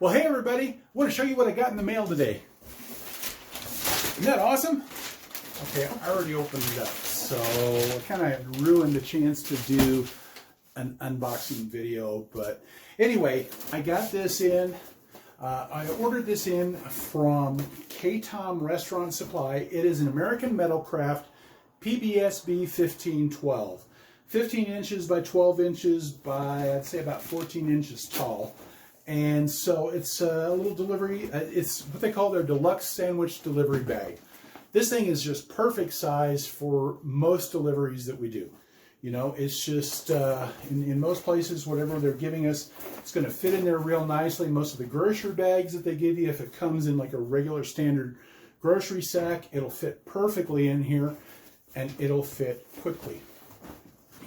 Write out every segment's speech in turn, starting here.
Well, hey everybody, I want to show you what I got in the mail today. Isn't that awesome? Okay, I already opened it up, so I kind of ruined the chance to do an unboxing video, but anyway, I got this in. I ordered this in from K-Tom Restaurant Supply. It is an American Metalcraft PBSB 1512. 15 inches by 12 inches by, I'd say, about 14 inches tall. And so it's a little delivery, it's what they call their deluxe sandwich delivery bag. This thing is just perfect size for most deliveries that we do. You know, it's just, in most places, whatever they're giving us, it's going to fit in there real nicely. Most of the grocery bags that they give you, if it comes in like a regular standard grocery sack, it'll fit perfectly in here and it'll fit quickly.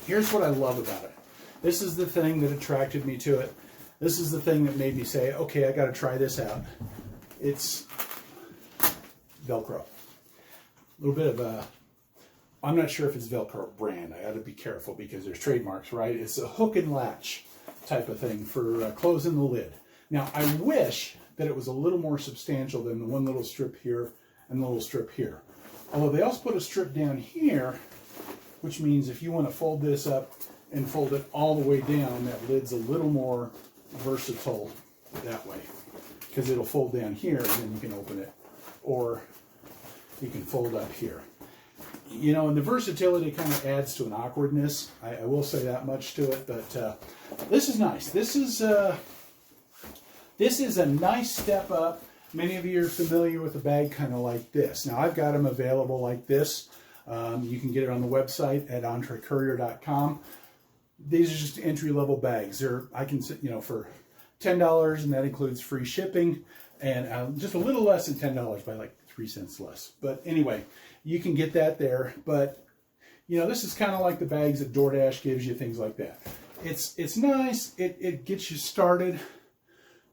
Here's what I love about it. This is the thing that attracted me to it. This is the thing that made me say, okay, I got to try this out. It's Velcro. A little bit of a, I'm not sure if it's Velcro brand. I got to be careful because there's trademarks, right? It's a hook and latch type of thing for closing the lid. Now, I wish that it was a little more substantial than the one little strip here and the little strip here. Although they also put a strip down here, which means if you want to fold this up and fold it all the way down, that lid's a little more versatile that way, because it'll fold down here and then you can open it, or you can fold up here. You know, and the versatility kind of adds to an awkwardness. I will say that much to it, but this is nice. This is a nice step up. Many of you are familiar with a bag kind of like this. Now, I've got them available like this. You can get it on the website at entrecourier.com. These are just entry-level bags. I can, you know, for $10, and that includes free shipping, and just a little less than $10 by like 3 cents less. But anyway, you can get that there. But you know, this is kind of like the bags that DoorDash gives you, things like that. It's nice. It gets you started.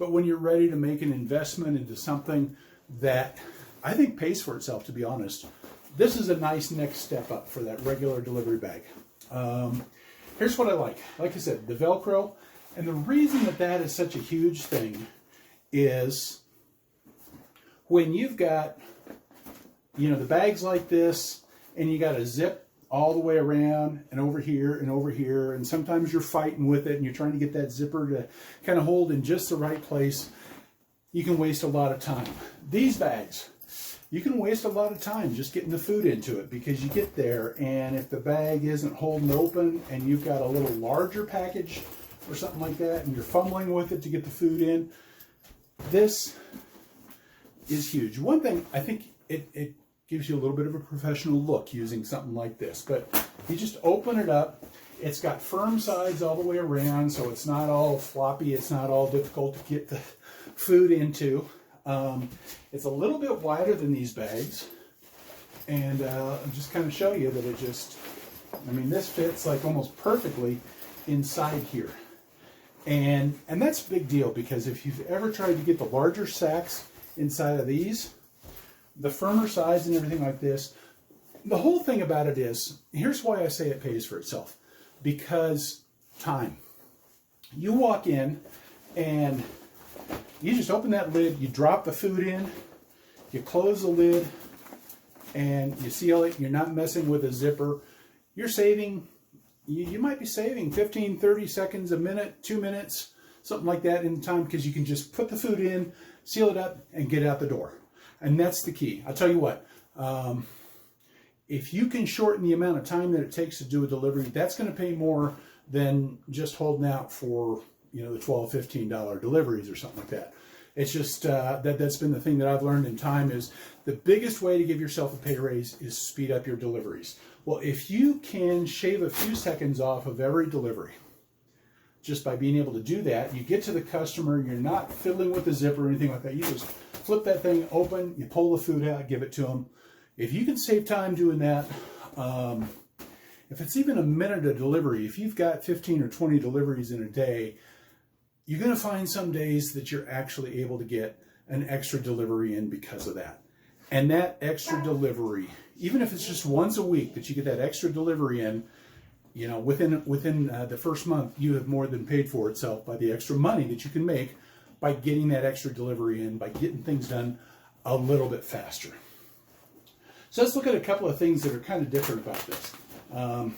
But when you're ready to make an investment into something that I think pays for itself, to be honest, this is a nice next step up for that regular delivery bag. Here's what I like. Like I said, the Velcro. And the reason that that is such a huge thing is when you've got, you know, the bags like this, and you got a zip all the way around and over here, and sometimes you're fighting with it and you're trying to get that zipper to kind of hold in just the right place, you can waste a lot of time. These bags, you can waste a lot of time just getting the food into it, because you get there and if the bag isn't holding open and you've got a little larger package or something like that and you're fumbling with it to get the food in, this is huge. One thing, I think it gives you a little bit of a professional look using something like this, but you just open it up. It's got firm sides all the way around, so it's not all floppy, it's not all difficult to get the food into. It's a little bit wider than these bags, and I'll just kind of show you that it just, I mean, this fits like almost perfectly inside here. And that's a big deal, because if you've ever tried to get the larger sacks inside of these, the firmer sides and everything like this, the whole thing about it is, here's why I say it pays for itself, because time. You walk in and you just open that lid, you drop the food in, you close the lid, and you seal it. You're not messing with a zipper. You're saving, you might be saving 15, 30 seconds, a minute, 2 minutes, something like that in time, because you can just put the food in, seal it up, and get out the door. And that's the key. I'll tell you what, if you can shorten the amount of time that it takes to do a delivery, that's going to pay more than just holding out for, you know, the $12, $15 deliveries or something like that. It's just that's been the thing that I've learned in time, is the biggest way to give yourself a pay raise is speed up your deliveries. Well, if you can shave a few seconds off of every delivery, just by being able to do that, you get to the customer, you're not fiddling with the zipper or anything like that. You just flip that thing open, you pull the food out, give it to them. If you can save time doing that, if it's even a minute of delivery, if you've got 15 or 20 deliveries in a day, you're going to find some days that you're actually able to get an extra delivery in because of that. And that extra delivery, even if it's just once a week that you get that extra delivery in, you know, within the first month, you have more than paid for itself by the extra money that you can make by getting that extra delivery in, by getting things done a little bit faster. So let's look at a couple of things that are kind of different about this. I'm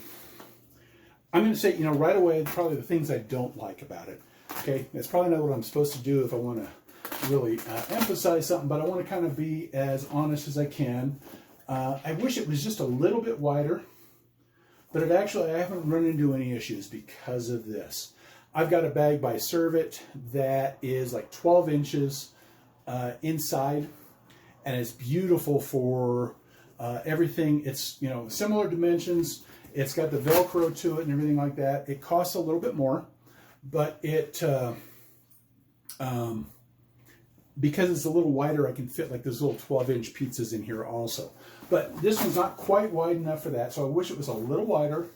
going to say, right away, probably the things I don't like about it. Okay, that's probably not what I'm supposed to do if I want to really emphasize something, but I want to kind of be as honest as I can. I wish it was just a little bit wider, but I haven't run into any issues because of this. I've got a bag by Servit that is like 12 inches inside, and it's beautiful for everything. It's, similar dimensions. It's got the Velcro to it and everything like that. It costs a little bit more, but it, because it's a little wider, I can fit like those little 12-inch pizzas in here also. But this one's not quite wide enough for that, so I wish it was a little wider.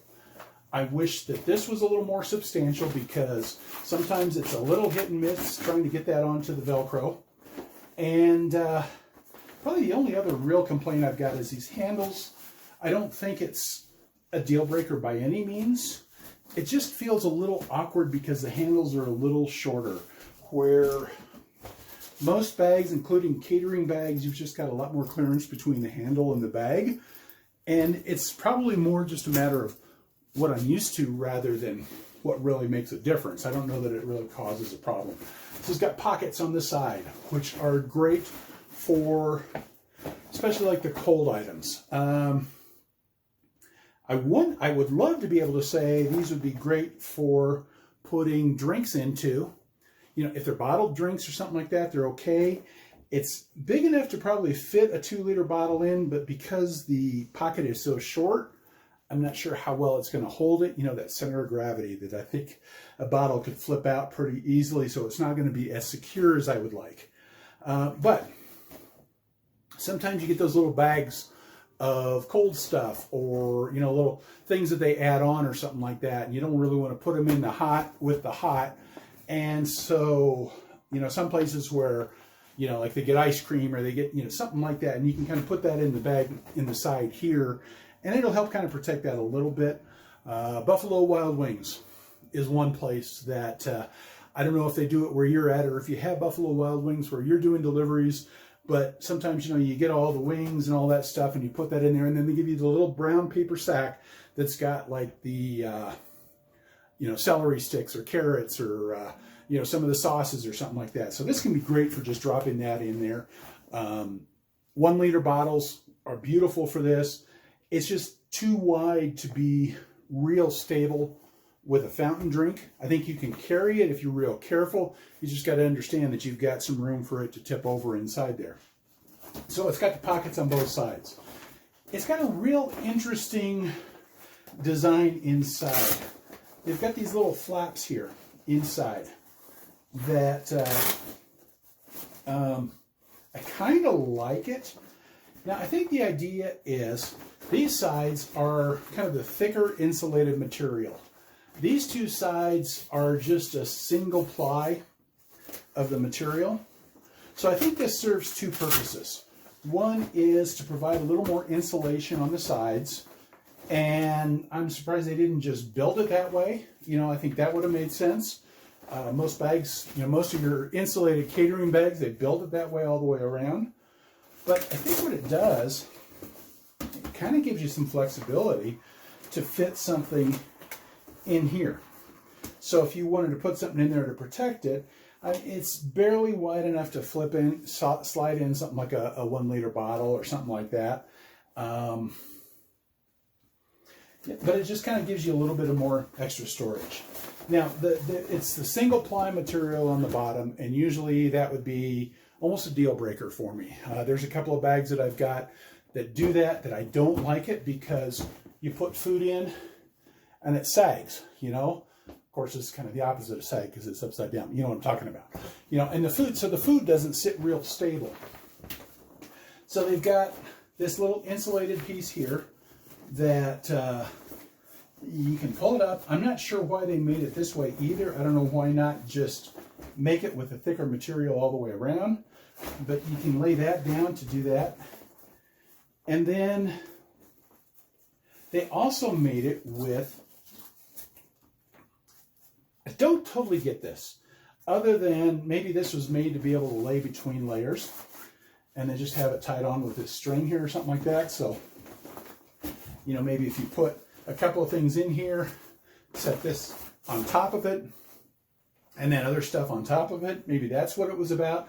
I wish that this was a little more substantial, because sometimes it's a little hit and miss trying to get that onto the Velcro. And probably the only other real complaint I've got is these handles. I don't think it's a deal breaker by any means. It just feels a little awkward because the handles are a little shorter, where most bags, including catering bags, you've just got a lot more clearance between the handle and the bag. And it's probably more just a matter of what I'm used to rather than what really makes a difference. I don't know that it really causes a problem. So it's got pockets on the side, which are great for especially like the cold items. I would love to be able to say these would be great for putting drinks into. If they're bottled drinks or something like that, they're okay. It's big enough to probably fit a 2-liter bottle in, but because the pocket is so short, I'm not sure how well it's going to hold it. That center of gravity that I think a bottle could flip out pretty easily, so it's not going to be as secure as I would like. But sometimes you get those little bags of cold stuff, or little things that they add on or something like that, and you don't really want to put them in the hot with the hot. And so some places where like they get ice cream, or they get something like that, and you can kind of put that in the bag in the side here, and it'll help kind of protect that a little bit. Buffalo Wild Wings is one place that I don't know if they do it where you're at, or if you have Buffalo Wild Wings where you're doing deliveries. But sometimes, you get all the wings and all that stuff, and you put that in there, and then they give you the little brown paper sack that's got like the, celery sticks or carrots, or, some of the sauces or something like that. So this can be great for just dropping that in there. 1-liter bottles are beautiful for this. It's just too wide to be real stable with a fountain drink. I think you can carry it if you're real careful. You just got to understand that you've got some room for it to tip over inside there. So it's got the pockets on both sides. It's got a real interesting design inside. They've got these little flaps here inside that I kind of like it. Now, I think the idea is these sides are kind of the thicker insulated material. These two sides are just a single ply of the material. So I think this serves two purposes. One is to provide a little more insulation on the sides, and I'm surprised they didn't just build it that way. I think that would have made sense. Most bags, most of your insulated catering bags, they build it that way all the way around. But I think what it does, it kind of gives you some flexibility to fit something in here. So if you wanted to put something in there to protect it, it's barely wide enough to flip in, slide in something like a 1-liter bottle or something like that. But it just kind of gives you a little bit of more extra storage. Now, it's the single ply material on the bottom, and usually that would be almost a deal breaker for me. There's a couple of bags that I've got that do that I don't like it, because you put food in and it sags, Of course, it's kind of the opposite of sag because it's upside down. You know what I'm talking about. And the food doesn't sit real stable. So they've got this little insulated piece here that you can pull it up. I'm not sure why they made it this way either. I don't know why not just make it with a thicker material all the way around. But you can lay that down to do that. And then they also made it with, I don't totally get this. other than maybe this was made to be able to lay between layers and then just have it tied on with this string here or something like that. So, you know, maybe if you put a couple of things in here, set this on top of it, and then other stuff on top of it, maybe that's what it was about.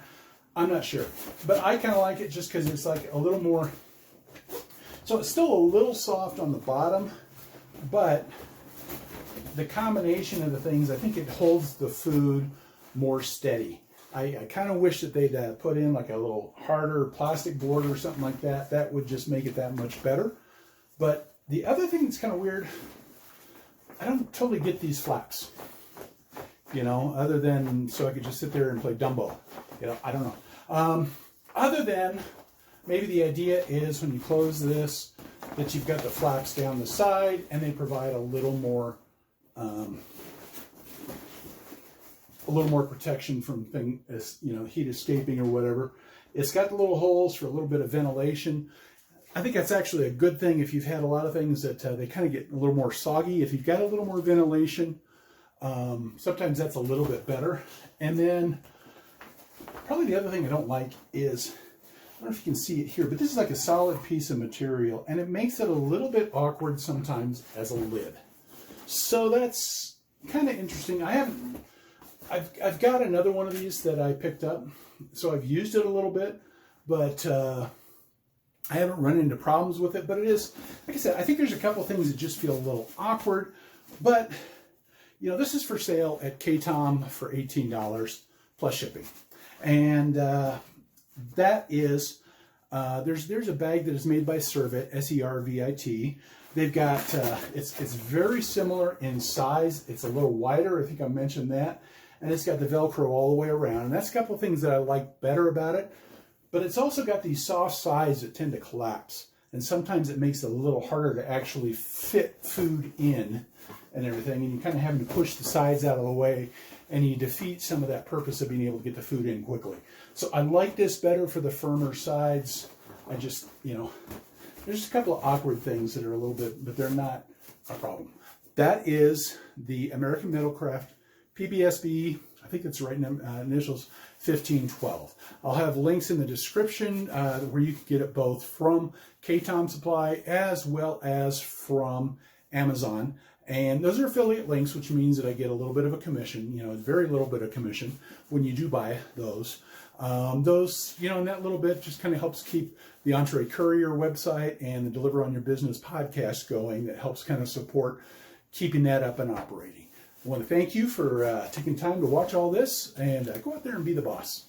I'm not sure. But I kind of like it just because it's like a little more, so it's still a little soft on the bottom, but the combination of the things, I think it holds the food more steady. I kind of wish that they'd put in like a little harder plastic board or something like that. That would just make it that much better. But the other thing that's kind of weird, I don't totally get these flaps, you know, other than so I could just sit there and play Dumbo. You know, I don't know. Other than maybe the idea is when you close this, that you've got the flaps down the side and they provide a little more protection from heat escaping or whatever. It's got the little holes for a little bit of ventilation. I think that's actually a good thing if you've had a lot of things that they kind of get a little more soggy. If you've got a little more ventilation, sometimes that's a little bit better. And then probably the other thing I don't like is, I don't know if you can see it here, but this is like a solid piece of material and it makes it a little bit awkward sometimes as a lid. So that's kind of interesting. I've got another one of these that I picked up, so I've used it a little bit, but I haven't run into problems with it. But it is, like I said, I think there's a couple things that just feel a little awkward, but you know, this is for sale at K-Tom for $18 plus shipping. And that is, there's a bag that is made by Servit, S-E-R-V-I-T. They've got, it's very similar in size. It's a little wider, I think I mentioned that. And it's got the Velcro all the way around. And that's a couple of things that I like better about it. But it's also got these soft sides that tend to collapse. And sometimes it makes it a little harder to actually fit food in and everything. And you're kind of having to push the sides out of the way. And you defeat some of that purpose of being able to get the food in quickly. So I like this better for the firmer sides. I just, you know, there's just a couple of awkward things that are a little bit, but they're not a problem. That is the American Metalcraft PBSB, I think it's right in initials, 1512. I'll have links in the description where you can get it both from K-Tom Supply as well as from Amazon. And those are affiliate links, which means that I get a little bit of a commission, you know, a very little bit of commission when you do buy those. Those, you know, and that little bit just kind of helps keep the Entree Courier website and the Deliver on Your Business podcast going. That helps kind of support keeping that up and operating. I want to thank you for taking time to watch all this, and go out there and be the boss.